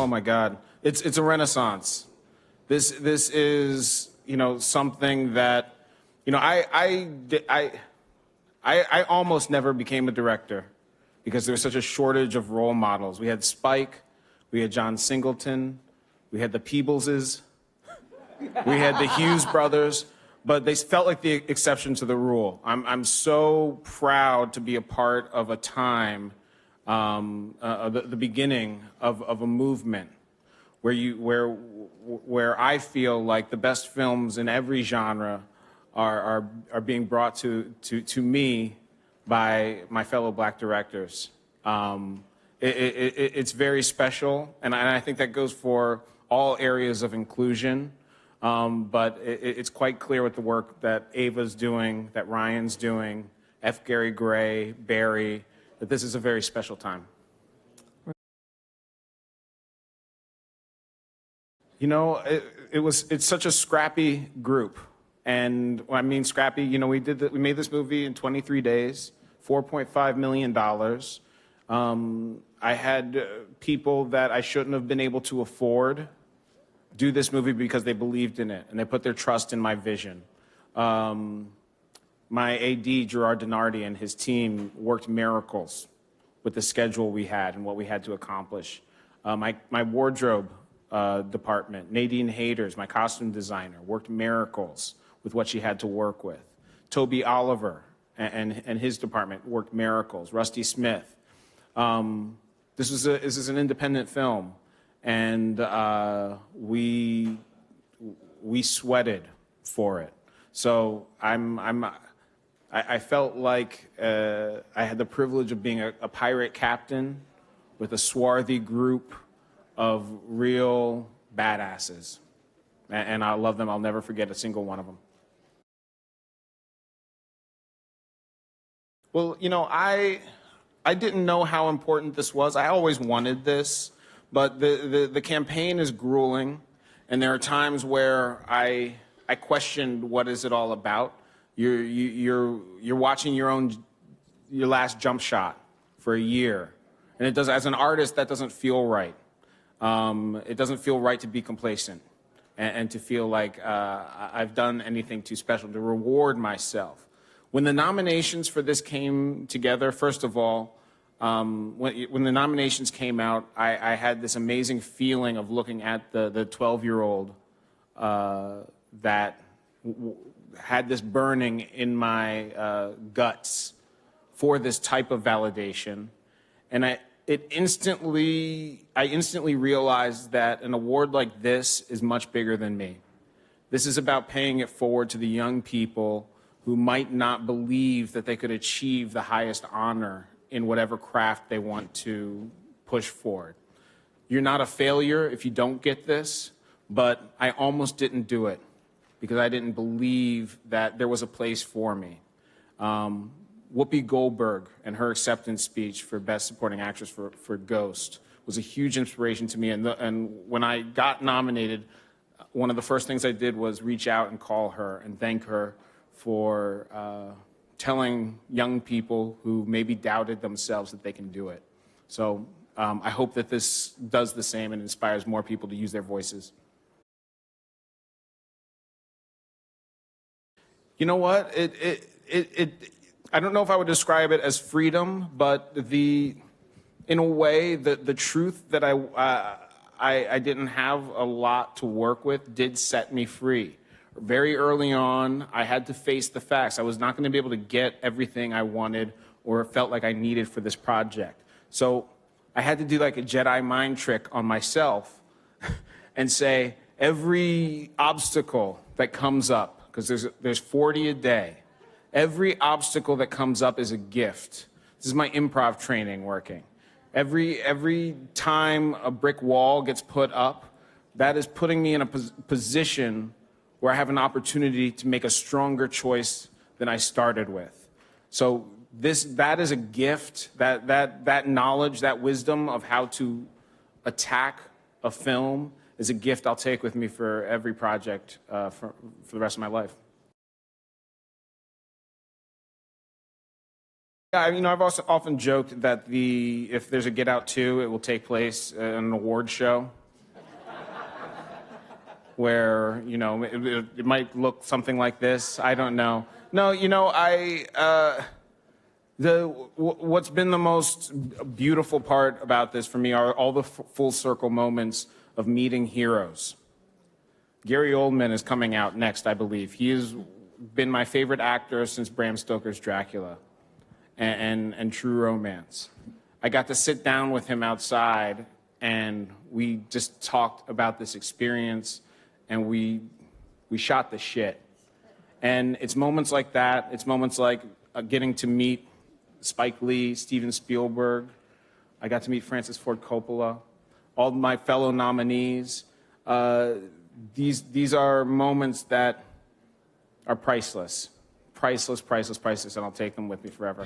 my God. It's a renaissance. This is, something that, I almost never became a director because there was such a shortage of role models. We had Spike, we had John Singleton, we had the Peebleses, we had the Hughes brothers, but they felt like the exception to the rule. I'm so proud to be a part of a time, the beginning of a movement where I feel like the best films in every genre are being brought to me by my fellow Black directors. It's very special, and I think that goes for all areas of inclusion. But it's quite clear with the work that Ava's doing, that Ryan's doing, F. Gary Gray, Barry, that this is a very special time. It's such a scrappy group. And when I mean scrappy, we made this movie in 23 days, $4.5 million. I had people that I shouldn't have been able to afford do this movie because they believed in it and they put their trust in my vision. My AD, Gerard Denardi, and his team worked miracles with the schedule we had and what we had to accomplish. My wardrobe department, Nadine Haders, my costume designer, worked miracles with what she had to work with. Toby Oliver and his department worked miracles. Rusty Smith. This is an independent film, and we sweated for it. So I felt like I had the privilege of being a pirate captain with a swarthy group of real badasses, and I love them. I'll never forget a single one of them. Well, I didn't know how important this was. I always wanted this, but the campaign is grueling, and there are times where I questioned what is it all about. You're watching your last jump shot for a year, and it does. As an artist, that doesn't feel right. It doesn't feel right to be complacent and to feel like I've done anything too special, to reward myself. When the nominations for this came together, first of all, when the nominations came out, I had this amazing feeling of looking at the 12-year-old that had this burning in my guts for this type of validation. And I instantly realized that an award like this is much bigger than me. This is about paying it forward to the young people who might not believe that they could achieve the highest honor in whatever craft they want to push forward. You're not a failure if you don't get this, but I almost didn't do it because I didn't believe that there was a place for me. Whoopi Goldberg and her acceptance speech for Best Supporting Actress for Ghost was a huge inspiration to me. And when I got nominated, one of the first things I did was reach out and call her and thank her for telling young people who maybe doubted themselves that they can do it. So I hope that this does the same and inspires more people to use their voices. You know what? I don't know if I would describe it as freedom, but in a way, the truth that I didn't have a lot to work with did set me free. Very early on, I had to face the facts. I was not going to be able to get everything I wanted or felt like I needed for this project. So I had to do like a Jedi mind trick on myself and say, every obstacle that comes up, because there's 40 a day, every obstacle that comes up is a gift. This is my improv training working. Every time a brick wall gets put up, that is putting me in a position where I have an opportunity to make a stronger choice than I started with. So that is a gift, that knowledge, that wisdom of how to attack a film is a gift I'll take with me for every project for the rest of my life. Yeah, I've also often joked that if there's a Get Out 2, it will take place at an award show. where, you know, it might look something like this. I don't know. No, you know, what's been the most beautiful part about this for me are all the full circle moments of meeting heroes. Gary Oldman is coming out next, I believe. He has been my favorite actor since Bram Stoker's Dracula and True Romance. I got to sit down with him outside, and we just talked about this experience, and we shot the shit. And it's moments like that. It's moments like getting to meet Spike Lee, Steven Spielberg. I got to meet Francis Ford Coppola, all my fellow nominees. These are moments that are priceless. Priceless, priceless, priceless, and I'll take them with me forever.